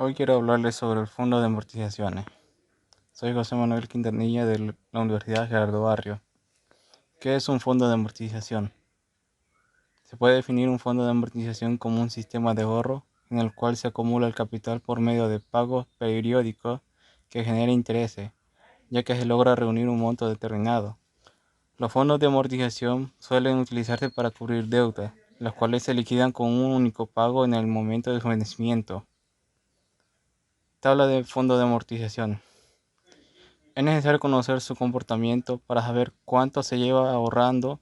Hoy quiero hablarles sobre el fondo de amortizaciones. Soy José Manuel Quintanilla de la Universidad Gerardo Barrio. ¿Qué es un fondo de amortización? Se puede definir un fondo de amortización como un sistema de ahorro en el cual se acumula el capital por medio de pagos periódicos que genera intereses, ya que se logra reunir un monto determinado. Los fondos de amortización suelen utilizarse para cubrir deudas, las cuales se liquidan con un único pago en el momento de su vencimiento. Tabla de fondo de amortización. Es necesario conocer su comportamiento para saber cuánto se lleva ahorrando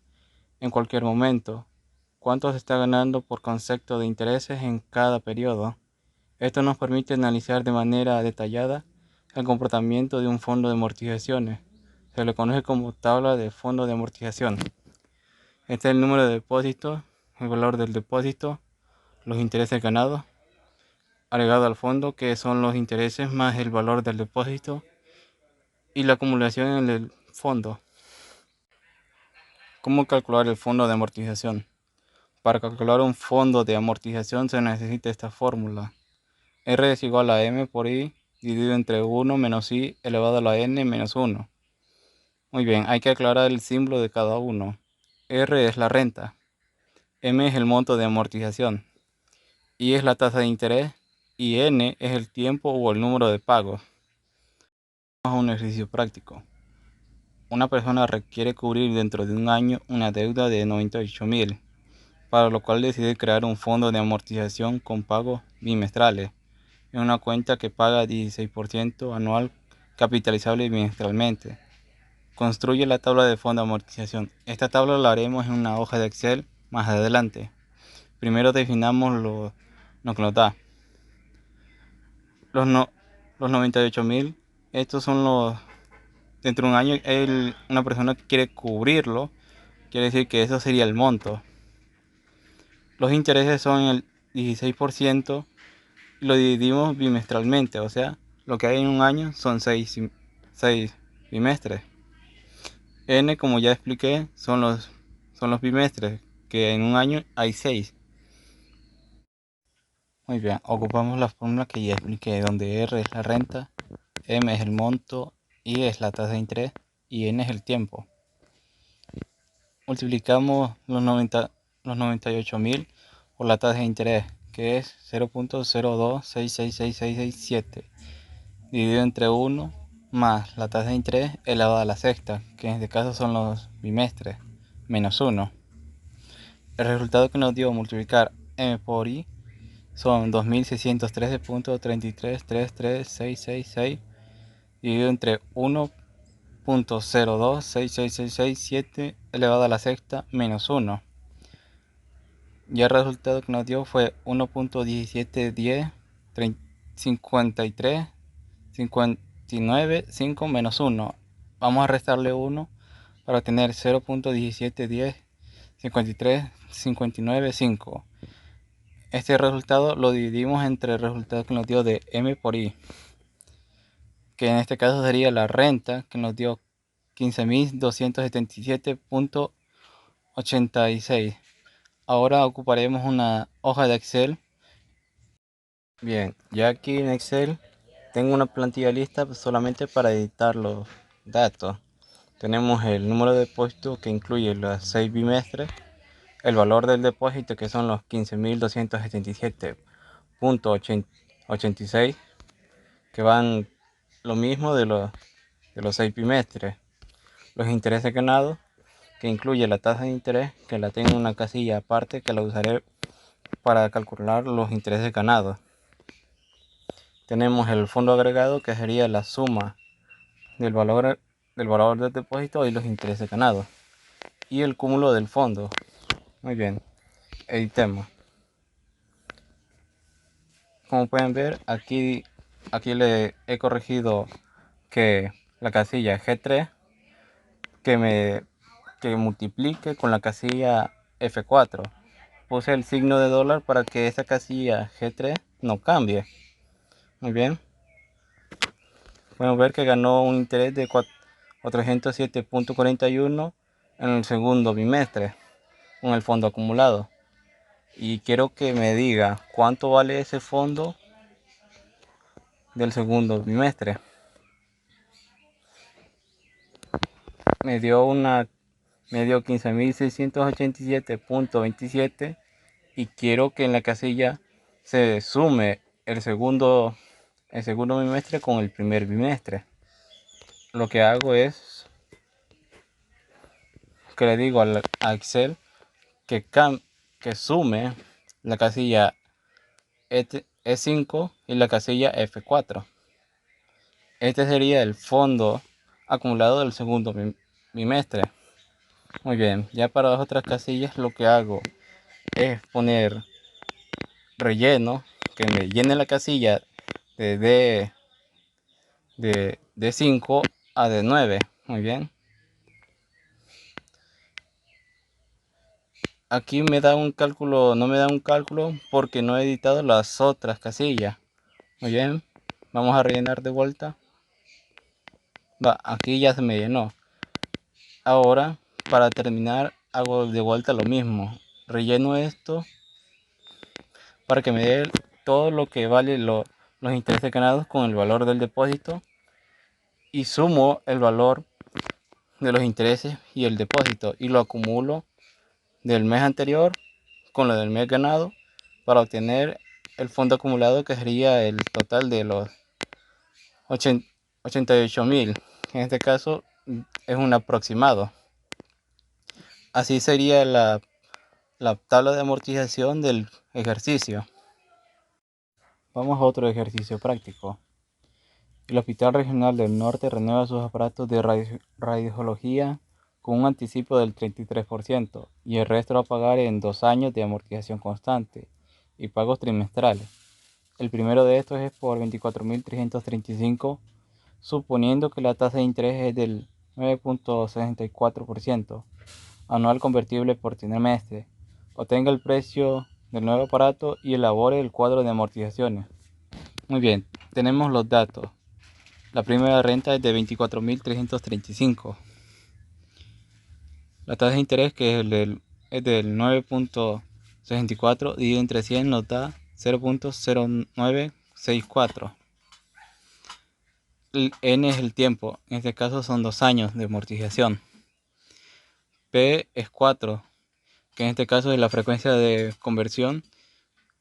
en cualquier momento, cuánto se está ganando por concepto de intereses en cada periodo. Esto nos permite analizar de manera detallada el comportamiento de un fondo de amortizaciones. Se le conoce como tabla de fondo de amortización. Este es el número de depósitos, el valor del depósito, los intereses ganados, agregado al fondo, que son los intereses más el valor del depósito, y la acumulación en el fondo. ¿Cómo calcular el fondo de amortización? Para calcular un fondo de amortización se necesita esta fórmula. R es igual a M por I dividido entre 1 menos I elevado a la N menos 1. Muy bien, hay que aclarar el símbolo de cada uno. R es la renta, M es el monto de amortización, I es la tasa de interés y N es el tiempo o el número de pagos. Vamos a un ejercicio práctico. Una persona requiere cubrir dentro de un año una deuda de 98.000. Para lo cual decide crear un fondo de amortización con pagos bimestrales en una cuenta que paga 16% anual capitalizable bimestralmente. Construye la tabla de fondo de amortización. Esta tabla la haremos en una hoja de Excel más adelante. Primero definamos lo que nos da. Los, no, los 98.000, estos son dentro de un año, una persona que quiere cubrirlo, quiere decir que eso sería el monto. Los intereses son el 16%. Lo dividimos bimestralmente, o sea, lo que hay en un año son 6 bimestres. N, como ya expliqué, son los bimestres, que en un año hay 6. Muy bien, ocupamos la fórmula que ya expliqué, donde R es la renta, M es el monto, I es la tasa de interés y N es el tiempo. Multiplicamos los 98.000 por la tasa de interés, que es 0.02666667. dividido entre 1 más la tasa de interés elevada a la sexta, que en este caso son los bimestres, menos 1. El resultado que nos dio multiplicar M por I son 2613.3333666 dividido entre 1.02666667 elevado a la sexta menos 1. Y el resultado que nos dio fue 1.17105359 5 menos 1. Vamos a restarle 1 para obtener 0.17105359 5. Este resultado lo dividimos entre el resultado que nos dio de M por I, que en este caso sería la renta, que nos dio 15.277.86. Ahora ocuparemos una hoja de Excel. Bien, ya aquí en Excel tengo una plantilla lista solamente para editar los datos. Tenemos el número de depósito, que incluye los 6 bimestres, el valor del depósito, que son los 15.277.86, que van lo mismo de los 6 bimestres. Los intereses ganados, que incluye la tasa de interés, que la tengo en una casilla aparte, que la usaré para calcular los intereses ganados. Tenemos el fondo agregado, que sería la suma del valor del depósito y los intereses ganados. Y el cúmulo del fondo. Muy bien, editemos. Como pueden ver, aquí le he corregido que la casilla G3 que multiplique con la casilla F4. Puse el signo de dólar para que esa casilla G3 no cambie. Muy bien. Podemos ver que ganó un interés de 407.41 en el segundo bimestre con el fondo acumulado. Y quiero que me diga cuánto vale ese fondo del segundo bimestre. Me dio 15.687.27 y quiero que en la casilla se sume el segundo bimestre con el primer bimestre. Lo que hago es que le digo a Excel que sume la casilla E5 y la casilla F4. Este sería el fondo acumulado del segundo bimestre. Muy bien, ya para las otras casillas lo que hago es poner relleno, que me llene la casilla de D5 a D9. Muy bien. Aquí me da un cálculo, no me da un cálculo porque no he editado las otras casillas. Muy bien, vamos a rellenar de vuelta. Aquí ya se me llenó. Ahora, para terminar, hago de vuelta lo mismo. Relleno esto para que me dé todo lo que vale los intereses ganados con el valor del depósito y sumo el valor de los intereses y el depósito y lo acumulo del mes anterior con lo del mes ganado para obtener el fondo acumulado, que sería el total de los 88.000. En este caso es un aproximado. Así sería la tabla de amortización del ejercicio. Vamos a otro ejercicio práctico. El Hospital Regional del Norte renueva sus aparatos de radiología con un anticipo del 33% y el resto va a pagar en 2 años de amortización constante y pagos trimestrales. El primero de estos es por 24.335, suponiendo que la tasa de interés es del 9.64% anual convertible por trimestre. Obtenga el precio del nuevo aparato y elabore el cuadro de amortizaciones. Muy bien, tenemos los datos. La primera renta es de 24.335. La tasa de interés, que es del 9.64, dividido entre 100 nos da 0.0964. El N es el tiempo, en este caso son 2 años de amortización. P es 4, que en este caso es la frecuencia de conversión,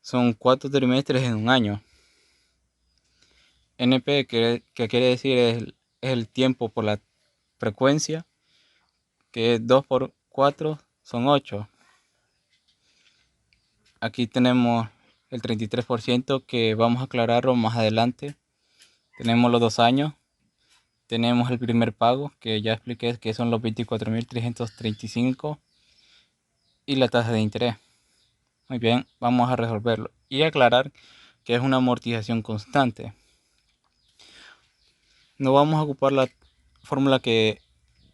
son 4 trimestres en un año. NP, que quiere decir es el tiempo por la frecuencia, que es 2 por 4 son 8. Aquí tenemos el 33% que vamos a aclararlo más adelante. Tenemos los 2 años. Tenemos el primer pago, que ya expliqué que son los 24.335, y la tasa de interés. Muy bien, vamos a resolverlo y aclarar que es una amortización constante. No vamos a ocupar la fórmula que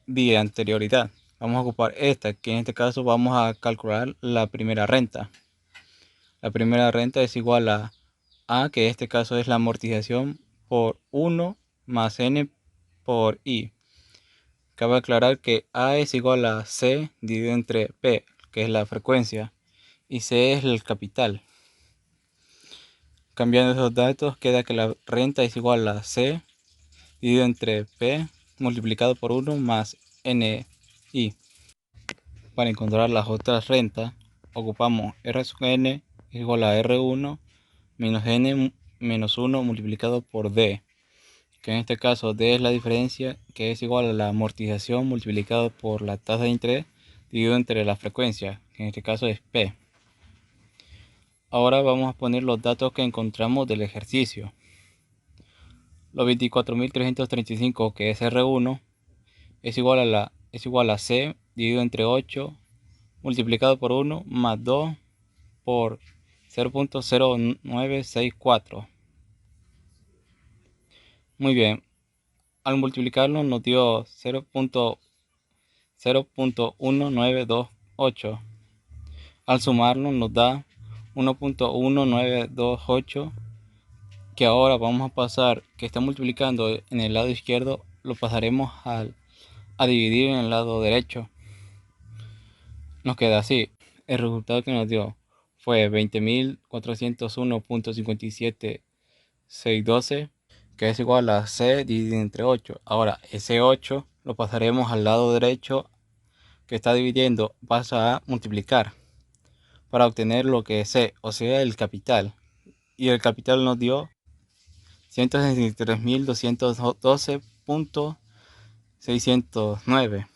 di de anterioridad. Vamos a ocupar esta, que en este caso vamos a calcular la primera renta. La primera renta es igual a, que en este caso es la amortización por 1 más n por i. Cabe aclarar que A es igual a C dividido entre P, que es la frecuencia, y C es el capital. Cambiando esos datos, queda que la renta es igual a C dividido entre P multiplicado por 1 más NI. Para encontrar las otras rentas, ocupamos R sub n es igual a R1 menos n menos 1 multiplicado por D, que en este caso D es la diferencia, que es igual a la amortización multiplicado por la tasa de interés dividido entre la frecuencia, que en este caso es P. Ahora vamos a poner los datos que encontramos del ejercicio. Los 24.335, que es R1, es igual a C dividido entre 8 multiplicado por 1 más 2 por 0.0964. Muy bien, al multiplicarlo nos dio 0.1928. Al sumarlo nos da 1.1928, que ahora vamos a pasar, que está multiplicando en el lado izquierdo, lo pasaremos a dividir en el lado derecho. Nos queda así. El resultado que nos dio fue 20.401.57612 que es igual a C dividido entre 8. Ahora, ese 8 lo pasaremos al lado derecho que está dividiendo, pasa a multiplicar para obtener lo que es C, o sea, el capital. Y el capital nos dio 163.212.609.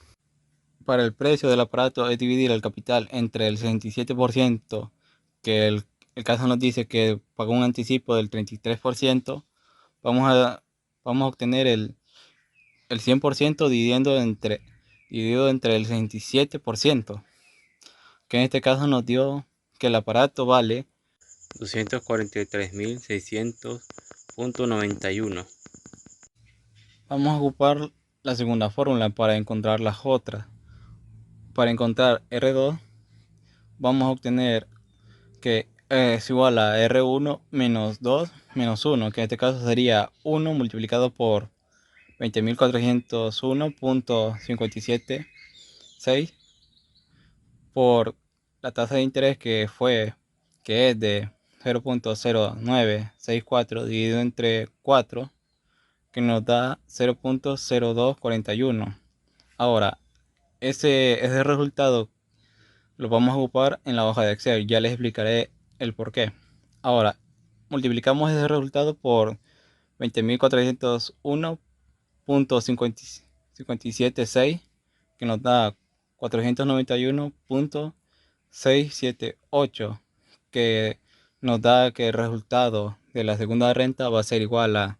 Para el precio del aparato es dividir el capital entre el 67%, que el caso nos dice que pagó un anticipo del 33%. Vamos a, vamos a obtener el 100% dividido entre el 67%, que en este caso nos dio que el aparato vale 243.600.91. Vamos a ocupar la segunda fórmula para encontrar las otras. Para encontrar R2 vamos a obtener que es igual a R1 menos 2 menos 1, que en este caso sería 1 multiplicado por 20.401.576 por la tasa de interés que es de 0.0964 dividido entre 4, que nos da 0.0241. Ahora, ese resultado lo vamos a ocupar en la hoja de Excel. Ya les explicaré el por qué. Ahora, multiplicamos ese resultado por 20.401.576, que nos da 491.678, que nos da que el resultado de la segunda renta va a ser igual a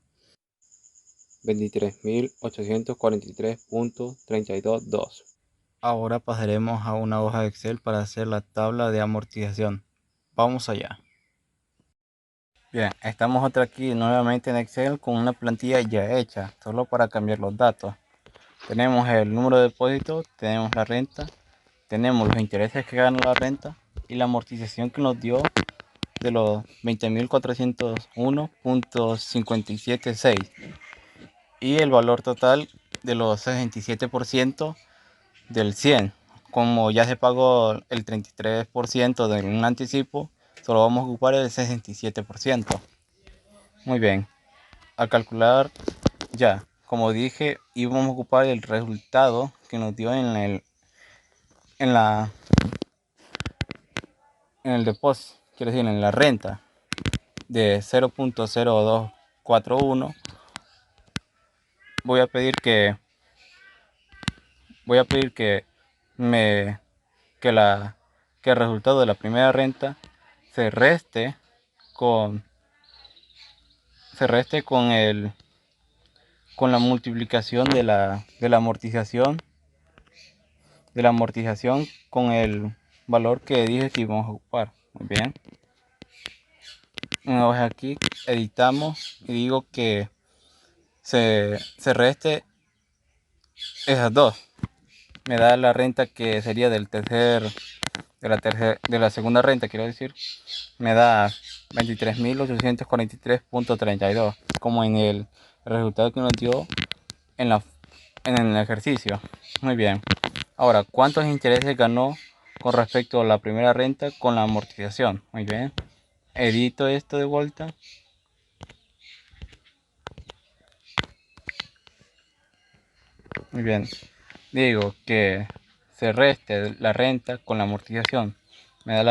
23.843.322. Ahora pasaremos a una hoja de Excel para hacer la tabla de amortización. Vamos allá. Bien, estamos otra aquí nuevamente en Excel con una plantilla ya hecha, solo para cambiar los datos. Tenemos el número de depósito, tenemos la renta, tenemos los intereses que gana la renta y la amortización que nos dio de los 20.401.576 y el valor total de los 67% del 100. Como ya se pagó el 33% de un anticipo, solo vamos a ocupar el 67%. Muy bien, al calcular ya, como dije, íbamos a ocupar el resultado que nos dio en el depósito, quiero decir, en la renta de 0.0241. Voy a pedir que me que la que el resultado de la primera renta se reste con con la multiplicación de la amortización con el valor que dije que íbamos a ocupar. Muy bien. Una vez aquí editamos y digo que se reste esas dos. Me da la renta que sería de la segunda renta, quiero decir. Me da 23.843.32, como en el resultado que nos dio en el ejercicio. Muy bien. Ahora, ¿cuántos intereses ganó con respecto a la primera renta con la amortización? Muy bien. Edito esto de vuelta. Muy bien. Digo que se reste la renta con la amortización. Me da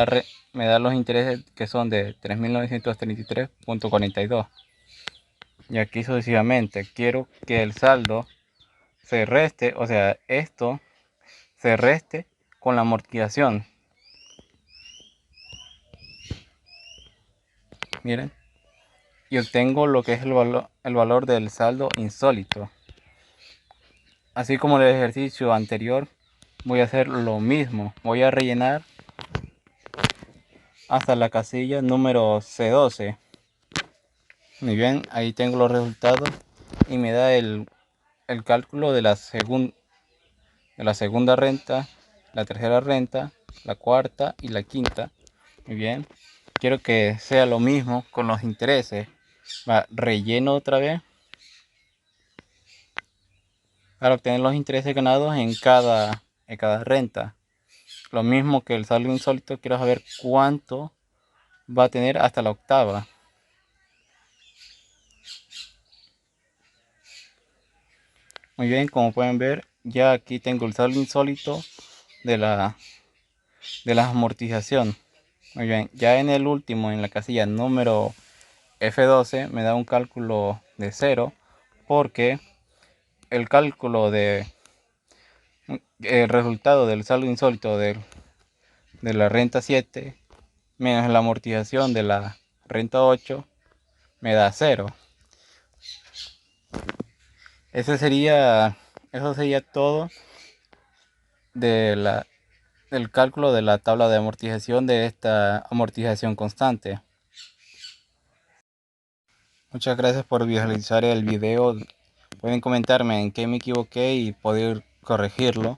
los intereses que son de 3.933.42. Y aquí sucesivamente. Quiero que el saldo se reste, o sea, esto se reste con la amortización. Miren. Y obtengo lo que es el valor del saldo insólito. Así como en el ejercicio anterior, voy a hacer lo mismo. Voy a rellenar hasta la casilla número C12. Muy bien, ahí tengo los resultados y me da el cálculo de la segunda renta, la tercera renta, la cuarta y la quinta. Muy bien, quiero que sea lo mismo con los intereses. Relleno otra vez para obtener los intereses ganados en cada renta. Lo mismo que el saldo insólito, quiero saber cuánto va a tener hasta la octava. Muy bien, como pueden ver, ya aquí tengo el saldo insólito de la amortización. Muy bien, ya en el último, en la casilla número F12, me da un cálculo de 0 porque el cálculo de el resultado del saldo insólito de la renta 7 menos la amortización de la renta 8 me da 0. Eso sería todo de del cálculo de la tabla de amortización de esta amortización constante. Muchas gracias por visualizar el video. Pueden comentarme en qué me equivoqué y poder corregirlo.